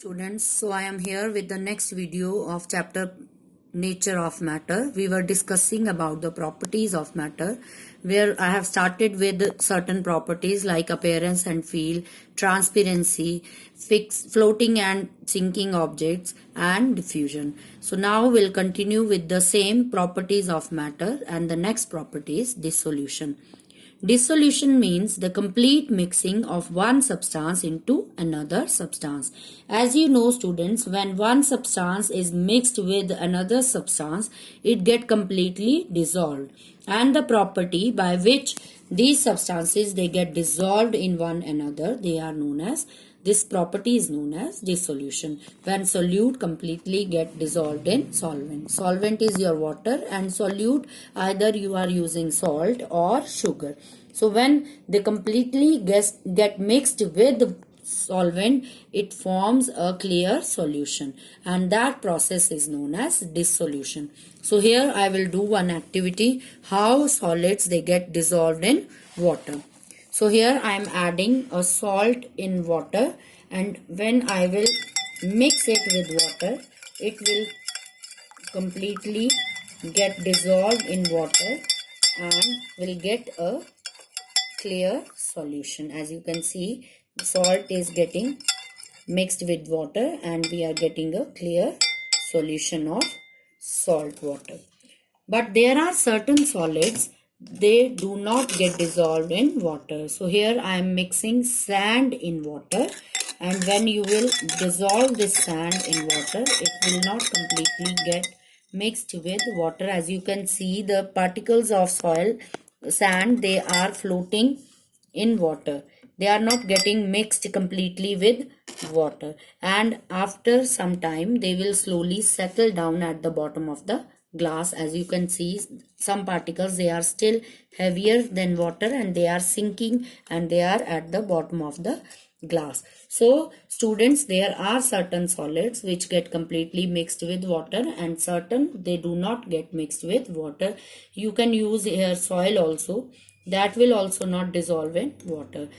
Students, so I am here with the next video of chapter Nature of Matter. We were discussing about the properties of matter, where I have started with certain properties like appearance and feel, transparency, floating and sinking objects, and diffusion. So now we'll continue with the same properties of matter, and the next property is dissolution. Dissolution means the complete mixing of one substance into another substance. As you know, students, when one substance is mixed with another substance, it gets completely dissolved. And the property by which these substances they get dissolved in one another, they are known as this property is known as dissolution. When solute completely get dissolved in solvent. Solvent is your water and solute either you are using salt or sugar. So when they completely get mixed with solvent, it forms a clear solution, and that process is known as dissolution. So here I will do one activity, how solids they get dissolved in water. So here I am adding a salt in water, and when I will mix it with water, it will completely get dissolved in water and will get a clear solution. As you can see, the salt is getting mixed with water and we are getting a clear solution of salt water. But there are certain solids, they do not get dissolved in water. So here I am mixing sand in water, and when you will dissolve this sand in water, it will not completely get mixed with water. As you can see, the particles of sand, they are floating in water. They are not getting mixed completely with water, and after some time they will slowly settle down at the bottom of the glass. As you can see, some particles they are still heavier than water and they are sinking and they are at the bottom of the glass. So students, there are certain solids which get completely mixed with water and certain they do not get mixed with water. You can use here soil also, that will also not dissolve in water.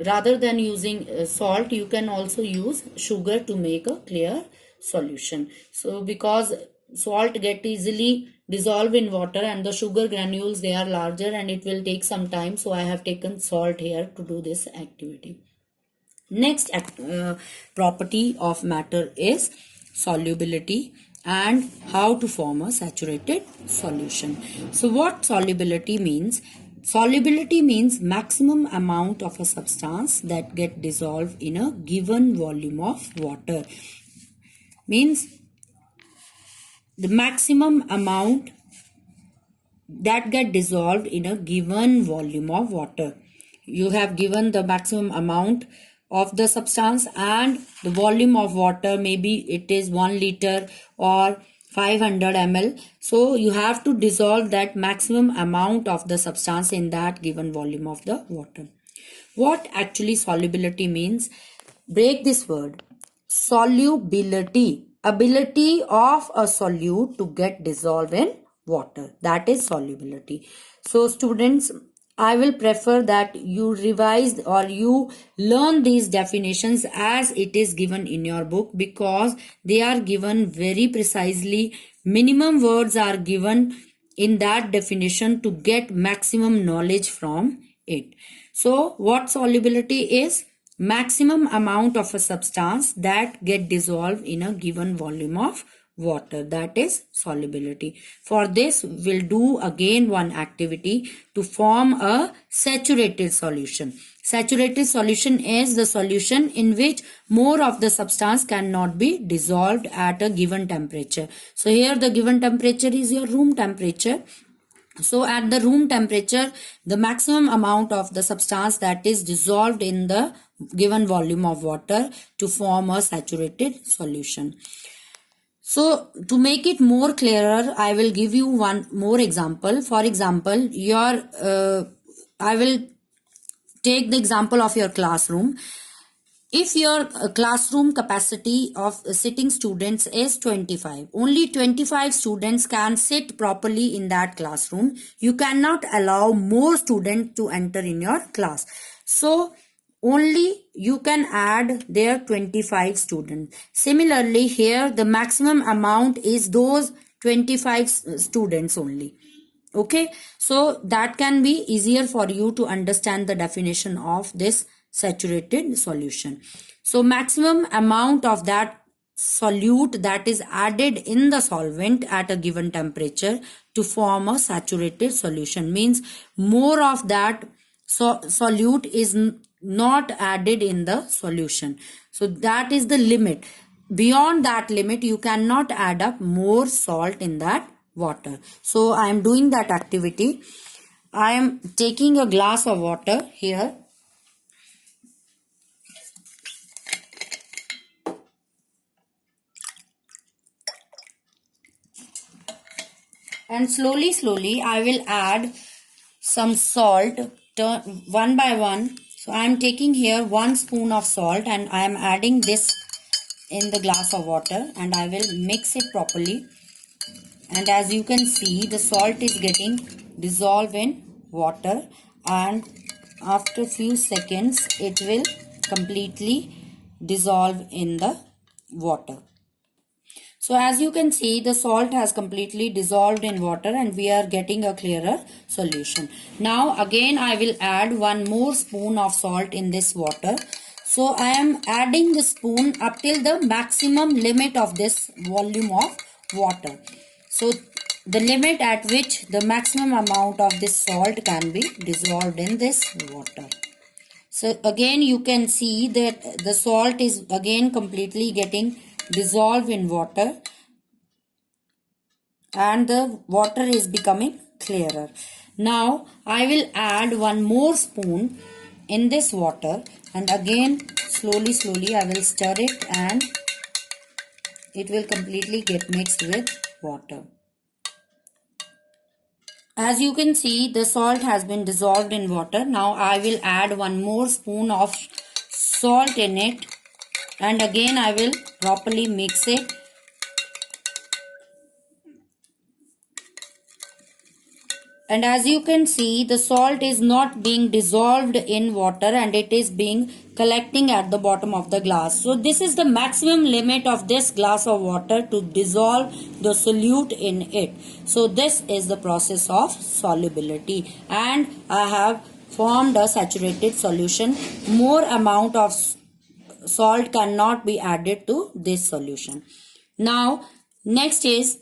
Rather than using salt, you can also use sugar to make a clear solution. So because salt get easily dissolved in water and the sugar granules they are larger and it will take some time, so I have taken salt here to do this activity. Next property of matter is solubility and how to form a saturated solution. So what solubility means? Solubility means maximum amount of a substance that get dissolved in a given volume of water. Means the maximum amount that get dissolved in a given volume of water. You have given the maximum amount of the substance and the volume of water, maybe it is 1 liter or 500 ml. So you have to dissolve that maximum amount of the substance in that given volume of the water. What actually solubility means? Break this word. Solubility, ability of a solute to get dissolved in water, that is solubility. So students, I will prefer that you revise or you learn these definitions as it is given in your book, because they are given very precisely. Minimum words are given in that definition to get maximum knowledge from it. So what solubility is? Maximum amount of a substance that get dissolved in a given volume of water, that is solubility. For this we'll do again one activity to form a saturated solution. Saturated solution is the solution in which more of the substance cannot be dissolved at a given temperature. So here the given temperature is your room temperature. So at the room temperature, the maximum amount of the substance that is dissolved in the given volume of water to form a saturated solution. So to make it more clearer, I will give you one more example. For example, I will take the example of your classroom. If your classroom capacity of sitting students is 25, only 25 students can sit properly in that classroom. You cannot allow more students to enter in your class. So only you can add there 25 students. Similarly, here the maximum amount is those 25 students only. Okay, so that can be easier for you to understand the definition of this saturated solution. So maximum amount of that solute that is added in the solvent at a given temperature to form a saturated solution means more of that solute is not added in the solution. So that is the limit. Beyond that limit, you cannot add up more salt in that water. So I am doing that activity. I am taking a glass of water here, and slowly I will add some salt one by one. So I am taking here 1 spoon of salt and I am adding this in the glass of water, and I will mix it properly. And as you can see, the salt is getting dissolved in water, and after few seconds it will completely dissolve in the water. So as you can see, the salt has completely dissolved in water and we are getting a clearer solution. Now again I will add 1 more spoon of salt in this water. So I am adding the spoon up till the maximum limit of this volume of water. So the limit at which the maximum amount of this salt can be dissolved in this water. So again you can see that the salt is again completely getting dissolved in water and the water is becoming clearer. Now I will add 1 more spoon in this water, and again slowly I will stir it and it will completely get mixed with water. As you can see, the salt has been dissolved in water. Now I will add 1 more spoon of salt in it, and again I will properly mix it. And as you can see, the salt is not being dissolved in water and it is being collecting at the bottom of the glass. So this is the maximum limit of this glass of water to dissolve the solute in it. So this is the process of solubility, and I have formed a saturated solution. More amount of salt cannot be added to this solution. Now next is,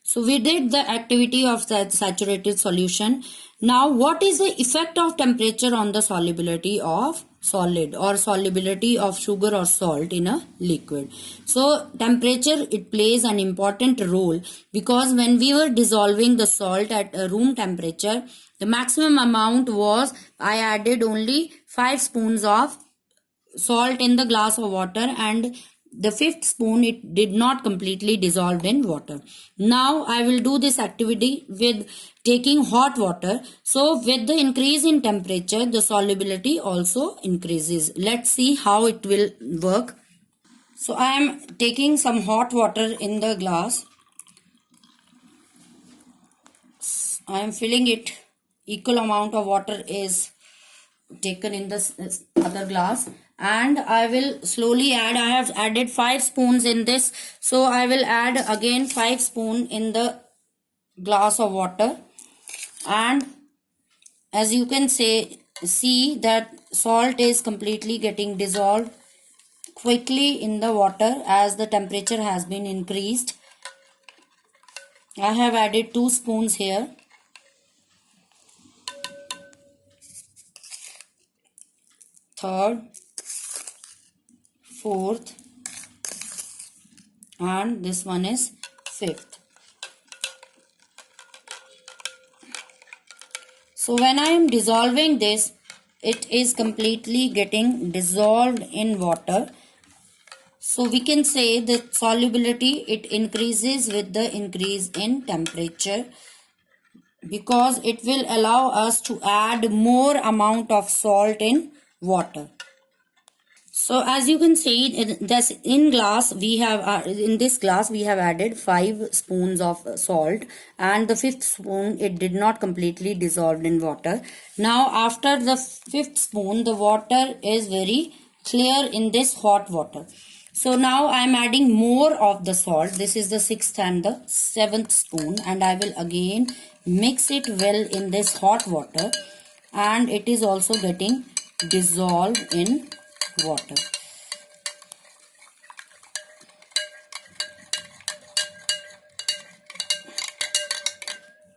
so we did the activity of that saturated solution. Now what is the effect of temperature on the solubility of solid or solubility of sugar or salt in a liquid? So temperature, it plays an important role, because when we were dissolving the salt at room temperature, the maximum amount was, I added only 5 spoons of salt in the glass of water, and the fifth spoon, it did not completely dissolve in water. Now I will do this activity with taking hot water. So with the increase in temperature, the solubility also increases. Let's see how it will work. So I am taking some hot water in the glass. I am filling it. Equal amount of water is taken in this other glass, and I will slowly add. I have added 5 spoons in this, so I will add again 5 spoon in the glass of water, and as you can see that salt is completely getting dissolved quickly in the water as the temperature has been increased. I have added 2 spoons here. Third, fourth, and this one is fifth. So when I am dissolving this, it is completely getting dissolved in water. So we can say that solubility, it increases with the increase in temperature, because it will allow us to add more amount of salt in water. So as you can see, in glass we have in this glass we have added 5 spoons of salt, and the fifth spoon, it did not completely dissolved in water. Now after the fifth spoon, the water is very clear in this hot water. So now I am adding more of the salt. This is the sixth and the seventh spoon, and I will again mix it well in this hot water, and it is also getting dissolved in water.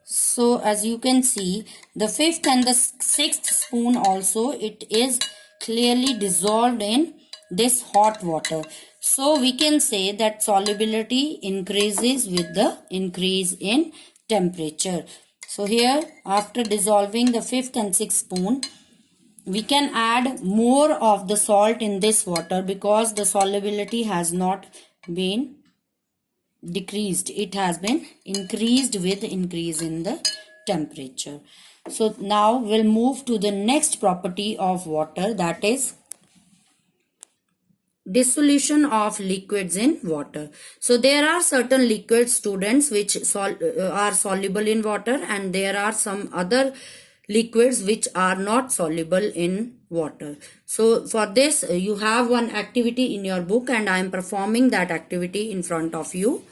So as you can see, the fifth and the sixth spoon also, it is clearly dissolved in this hot water. So we can say that solubility increases with the increase in temperature. So here, after dissolving the fifth and sixth spoon, we can add more of the salt in this water, because the solubility has not been decreased, it has been increased with increase in the temperature. So now we'll move to the next property of water, that is dissolution of liquids in water. So there are certain liquid, students, which are soluble in water, and there are some other liquids which are not soluble in water. So for this, you have one activity in your book, and I am performing that activity in front of you.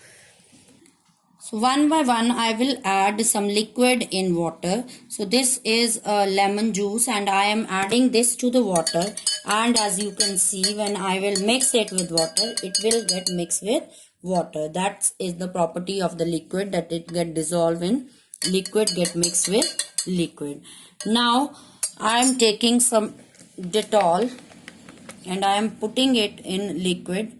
So one by one I will add some liquid in water. So this is lemon juice, and I am adding this to the water, and as you can see, when I will mix it with water, it will get mixed with water. That is the property of the liquid, that it get dissolved in liquid, get mixed with liquid. Now I am taking some Dettol and I am putting it in liquid.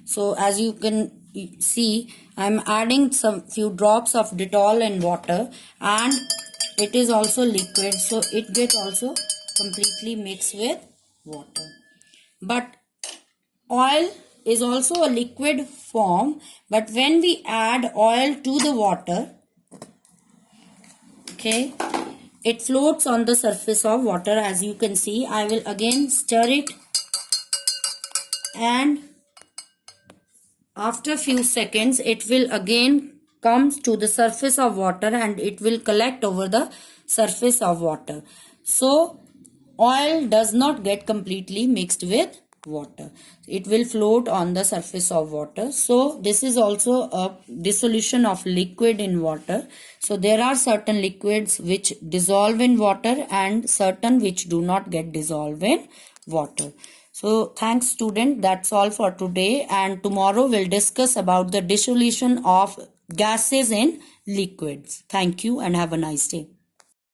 So as you can see, I am adding some few drops of Dettol in water, and it is also liquid, so it gets also completely mixed with water. But oil is also a liquid form, but when we add oil to the water, okay, it floats on the surface of water. As you can see, I will again stir it, and after few seconds it will again comes to the surface of water, and it will collect over the surface of water. So oil does not get completely mixed with water, it will float on the surface of water. So this is also a dissolution of liquid in water. So there are certain liquids which dissolve in water, and certain which do not get dissolved in water. So thanks student, that's all for today, and tomorrow we'll discuss about the dissolution of gases in liquids. Thank you and have a nice day.